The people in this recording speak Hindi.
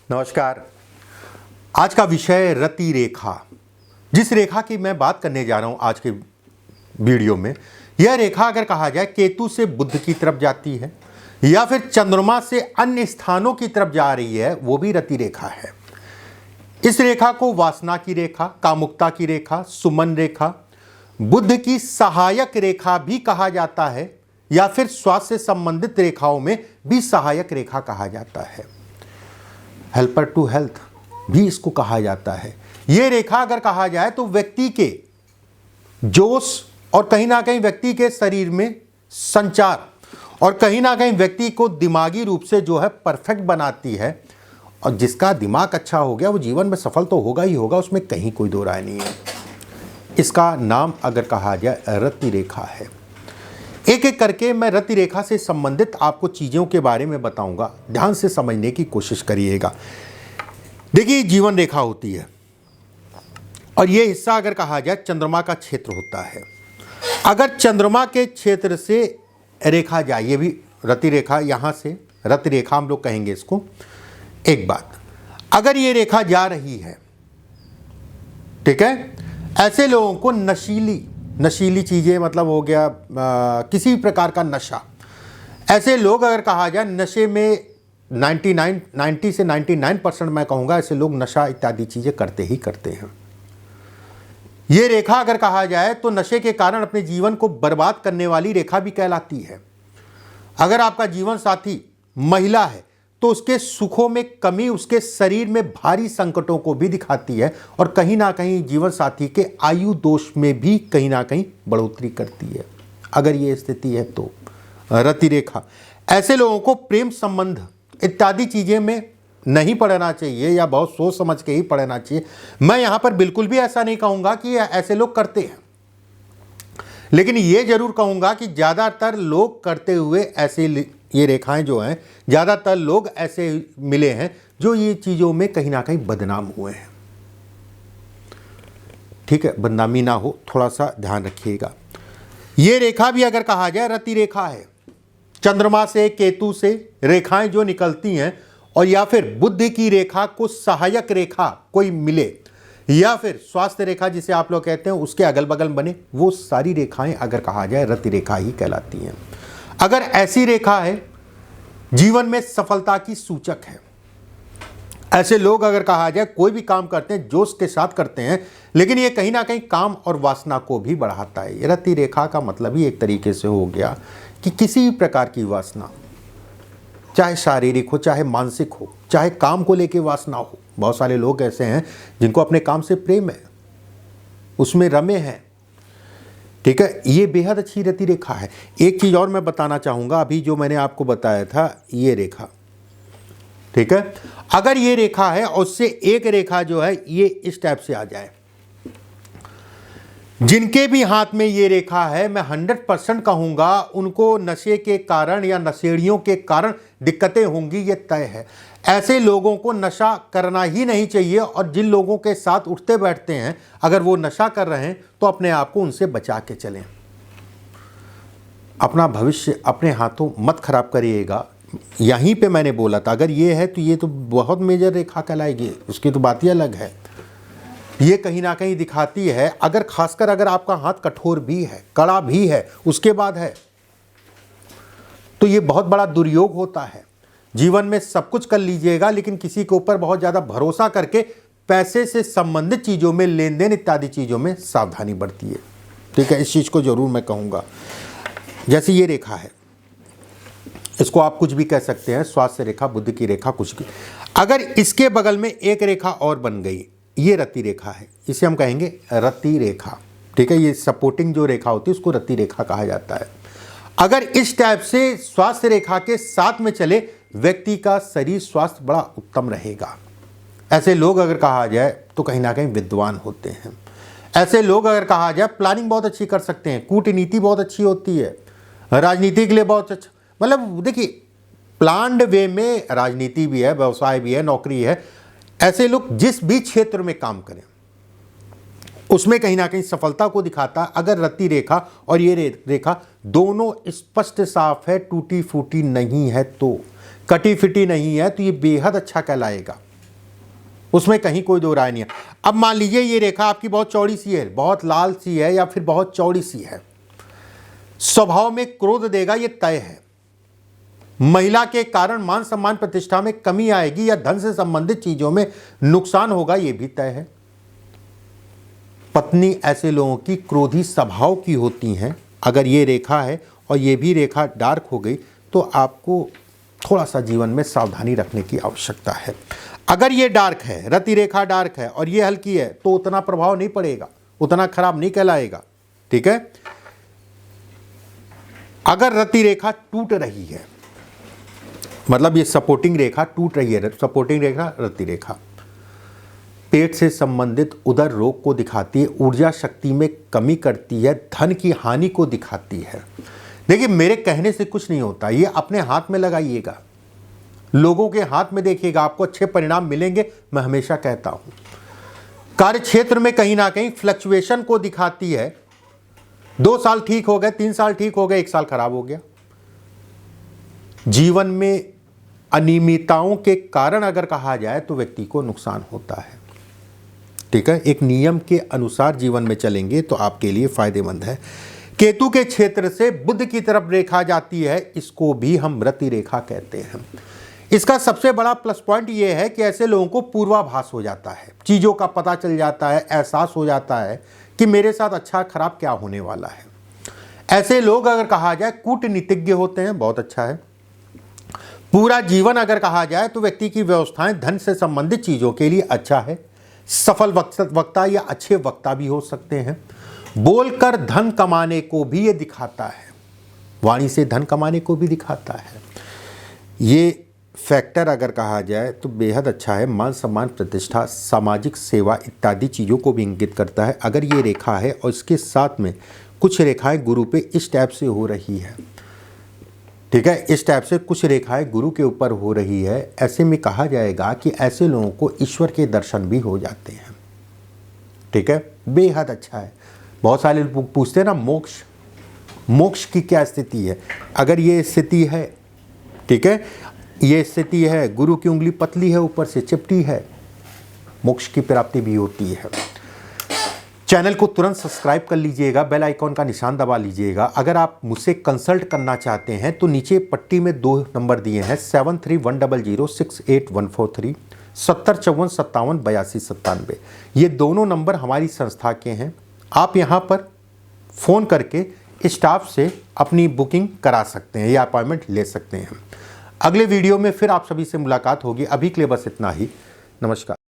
नमस्कार। आज का विषय रति रेखा। जिस रेखा की मैं बात करने जा रहा हूं आज के वीडियो में, यह रेखा अगर कहा जाए केतु से बुध की तरफ जाती है या फिर चंद्रमा से अन्य स्थानों की तरफ जा रही है, वो भी रति रेखा है। इस रेखा को वासना की रेखा, कामुकता की रेखा, सुमन रेखा, बुध की सहायक रेखा भी कहा जाता है या फिर स्वास्थ्य से संबंधित रेखाओं में भी सहायक रेखा कहा जाता है। हेल्पर टू हेल्थ भी इसको कहा जाता है। यह रेखा अगर कहा जाए तो व्यक्ति के जोश और कहीं ना कहीं व्यक्ति के शरीर में संचार और कहीं ना कहीं व्यक्ति को दिमागी रूप से जो है परफेक्ट बनाती है। और जिसका दिमाग अच्छा हो गया वो जीवन में सफल तो होगा ही होगा, उसमें कहीं कोई दो राय नहीं है। इसका नाम अगर कहा जाए रति रेखा है। एक एक करके मैं रति रेखा से संबंधित आपको चीज़ों के बारे में बताऊंगा, ध्यान से समझने की कोशिश करिएगा। देखिए, जीवन रेखा होती है और ये हिस्सा अगर कहा जाए चंद्रमा का क्षेत्र होता है। अगर चंद्रमा के क्षेत्र से रेखा जाए, ये भी रति रेखा, यहाँ से रति रेखा हम लोग कहेंगे इसको। एक बात, अगर ये रेखा जा रही है, ठीक है, ऐसे लोगों को नशीली चीज़ें, मतलब हो गया किसी भी प्रकार का नशा, ऐसे लोग अगर कहा जाए नशे में 90 से 99% मैं कहूँगा ऐसे लोग नशा इत्यादि चीज़ें करते ही करते हैं। ये रेखा अगर कहा जाए तो नशे के कारण अपने जीवन को बर्बाद करने वाली रेखा भी कहलाती है। अगर आपका जीवन साथी महिला है तो उसके सुखों में कमी उसके शरीर में भारी संकटों को भी दिखाती है और कहीं ना कहीं जीवन साथी के आयु दोष में भी कहीं ना कहीं बढ़ोतरी करती है। अगर ये स्थिति है तो रति रेखा ऐसे लोगों को प्रेम संबंध इत्यादि चीज़ें में नहीं पढ़ना चाहिए या बहुत सोच समझ के ही पढ़ना चाहिए। मैं यहाँ पर बिल्कुल भी ऐसा नहीं कहूँगा कि ऐसे लोग करते हैं, लेकिन ये जरूर कहूँगा कि ज़्यादातर लोग करते हुए ऐसे ये रेखाएं जो हैं, ज़्यादातर लोग ऐसे मिले हैं जो ये चीज़ों में कहीं ना कहीं बदनाम हुए हैं। ठीक है, बदनामी ना हो, थोड़ा सा ध्यान रखिएगा। ये रेखा भी अगर कहा जाए रति रेखा है। चंद्रमा से केतु से रेखाएं जो निकलती हैं और या फिर बुध की रेखा को सहायक रेखा कोई मिले या फिर स्वास्थ्य रेखा जिसे आप लोग कहते हैं उसके अगल बगल बने, वो सारी रेखाएं अगर कहा जाए रति रेखा ही कहलाती हैं। अगर ऐसी रेखा है, जीवन में सफलता की सूचक है। ऐसे लोग अगर कहा जाए कोई भी काम करते हैं जोश के साथ करते हैं, लेकिन ये कहीं ना कहीं काम और वासना को भी बढ़ाता है। ये रति रेखा का मतलब ही एक तरीके से हो गया कि किसी भी प्रकार की वासना, चाहे शारीरिक हो, चाहे मानसिक हो, चाहे काम को लेके वासना हो। बहुत सारे लोग ऐसे हैं जिनको अपने काम से प्रेम है, उसमें रमे हैं। ठीक है, ये बेहद अच्छी रति रेखा है। एक चीज़ और मैं बताना चाहूँगा, अभी जो मैंने आपको बताया था ये रेखा, ठीक है, अगर ये रेखा है और उससे एक रेखा जो है ये इस टाइप से आ जाए, जिनके भी हाथ में ये रेखा है, मैं 100% कहूँगा उनको नशे के कारण या नशेड़ियों के कारण दिक्कतें होंगी, ये तय है। ऐसे लोगों को नशा करना ही नहीं चाहिए और जिन लोगों के साथ उठते बैठते हैं अगर वो नशा कर रहे हैं तो अपने आप को उनसे बचा के चलें। अपना भविष्य अपने हाथों मत खराब करिएगा। यहीं पे मैंने बोला था, अगर ये है तो ये तो बहुत मेजर रेखा कहलाएगी, उसकी तो बात ही अलग है। ये कहीं ना कहीं दिखाती है, अगर खासकर अगर आपका हाथ कठोर भी है, कड़ा भी है, उसके बाद है तो ये बहुत बड़ा दुर्योग होता है। जीवन में सब कुछ कर लीजिएगा लेकिन किसी के ऊपर बहुत ज़्यादा भरोसा करके पैसे से संबंधित चीज़ों में, लेन देन इत्यादि चीज़ों में सावधानी बरतिए। ठीक है, इस चीज़ को जरूर मैं कहूँगा। जैसे ये रेखा है, इसको आप कुछ भी कह सकते हैं, स्वास्थ्य रेखा, बुध की रेखा, कुछ की। अगर इसके बगल में एक रेखा और बन गई, ये रति रेखा है, इसे हम कहेंगे रति रेखा। ठीक है, ये सपोर्टिंग जो रेखा होती है उसको रति रेखा कहा जाता है। अगर इस टाइप से स्वास्थ्य रेखा के साथ में चले, व्यक्ति का शरीर स्वास्थ्य बड़ा उत्तम रहेगा। ऐसे लोग अगर कहा जाए तो कहीं ना कहीं विद्वान होते हैं। ऐसे लोग अगर कहा जाए प्लानिंग बहुत अच्छी कर सकते हैं, कूटनीति बहुत अच्छी होती है, राजनीति के लिए बहुत अच्छा, मतलब देखिए प्लान्ड वे में राजनीति भी है, व्यवसाय भी है, नौकरी है। ऐसे लोग जिस भी क्षेत्र में काम करें उसमें कहीं ना कहीं सफलता को दिखाता। अगर रति रेखा और ये रेखा दोनों स्पष्ट साफ है, टूटी फूटी नहीं है, तो कटी फिटी नहीं है, तो ये बेहद अच्छा कहलाएगा। उसमें कहीं कोई दो राय नहीं है। अब मान लीजिए ये रेखा आपकी बहुत चौड़ी सी है, बहुत लाल सी है या फिर बहुत चौड़ी सी है, स्वभाव में क्रोध देगा, ये तय है। महिला के कारण मान सम्मान प्रतिष्ठा में कमी आएगी या धन से संबंधित चीजों में नुकसान होगा, यह भी तय है। पत्नी ऐसे लोगों की क्रोधी स्वभाव की होती हैं। अगर ये रेखा है और ये भी रेखा डार्क हो गई तो आपको थोड़ा सा जीवन में सावधानी रखने की आवश्यकता है। अगर ये डार्क है, रति रेखा डार्क है और ये हल्की है तो उतना प्रभाव नहीं पड़ेगा, उतना खराब नहीं कहलाएगा। ठीक है। अगर रति रेखा टूट रही है, मतलब ये सपोर्टिंग रेखा टूट रही है, सपोर्टिंग रेखा रति रेखा पेट से संबंधित उदर रोग को दिखाती है, ऊर्जा शक्ति में कमी करती है, धन की हानि को दिखाती है। देखिए मेरे कहने से कुछ नहीं होता, ये अपने हाथ में लगाइएगा, लोगों के हाथ में देखिएगा, आपको अच्छे परिणाम मिलेंगे। मैं हमेशा कहता हूं कार्य क्षेत्र में कहीं ना कहीं फ्लक्चुएशन को दिखाती है। 2 साल ठीक हो गए, 3 साल ठीक हो गए, 1 साल खराब हो गया। जीवन में अनियमितताओं के कारण अगर कहा जाए तो व्यक्ति को नुकसान होता है। ठीक है। एक नियम के अनुसार जीवन में चलेंगे तो आपके लिए फायदेमंद है। केतु के क्षेत्र से बुध की तरफ रेखा जाती है, इसको भी हम रति रेखा कहते हैं। इसका सबसे बड़ा प्लस पॉइंट यह है कि ऐसे लोगों को पूर्वाभास हो जाता है, चीज़ों का पता चल जाता है, एहसास हो जाता है कि मेरे साथ अच्छा खराब क्या होने वाला है। ऐसे लोग अगर कहा जाए कूटनीतिज्ञ होते हैं, बहुत अच्छा है। पूरा जीवन अगर कहा जाए तो व्यक्ति की व्यवस्थाएं धन से संबंधित चीज़ों के लिए अच्छा है। सफल वक्ता या अच्छे वक्ता भी हो सकते हैं। बोलकर धन कमाने को भी ये दिखाता है, वाणी से धन कमाने को भी दिखाता है। ये फैक्टर अगर कहा जाए तो बेहद अच्छा है। मान सम्मान प्रतिष्ठा, सामाजिक सेवा इत्यादि चीज़ों को भी इंगित करता है। अगर ये रेखा है और इसके साथ में कुछ रेखाएं गुरु पे इस टाइप से हो रही है, ठीक है, इस टाइप से कुछ रेखाएं गुरु के ऊपर हो रही है, ऐसे में कहा जाएगा कि ऐसे लोगों को ईश्वर के दर्शन भी हो जाते हैं। ठीक है, बेहद अच्छा है। बहुत सारे लोग पूछते हैं ना मोक्ष की क्या स्थिति है। अगर ये स्थिति है, ठीक है, ये स्थिति है, गुरु की उंगली पतली है, ऊपर से चिपटी है, मोक्ष की प्राप्ति भी होती है। चैनल को तुरंत सब्सक्राइब कर लीजिएगा, बेल आइकॉन का निशान दबा लीजिएगा। अगर आप मुझसे कंसल्ट करना चाहते हैं तो नीचे पट्टी में 2 नंबर दिए हैं, 7310068143, 7054578297। ये दोनों नंबर हमारी संस्था के हैं। आप यहाँ पर फ़ोन करके स्टाफ से अपनी बुकिंग करा सकते हैं या अपॉइंटमेंट ले सकते हैं। अगले वीडियो में फिर आप सभी से मुलाकात होगी। अभी के लिए बस इतना ही। नमस्कार।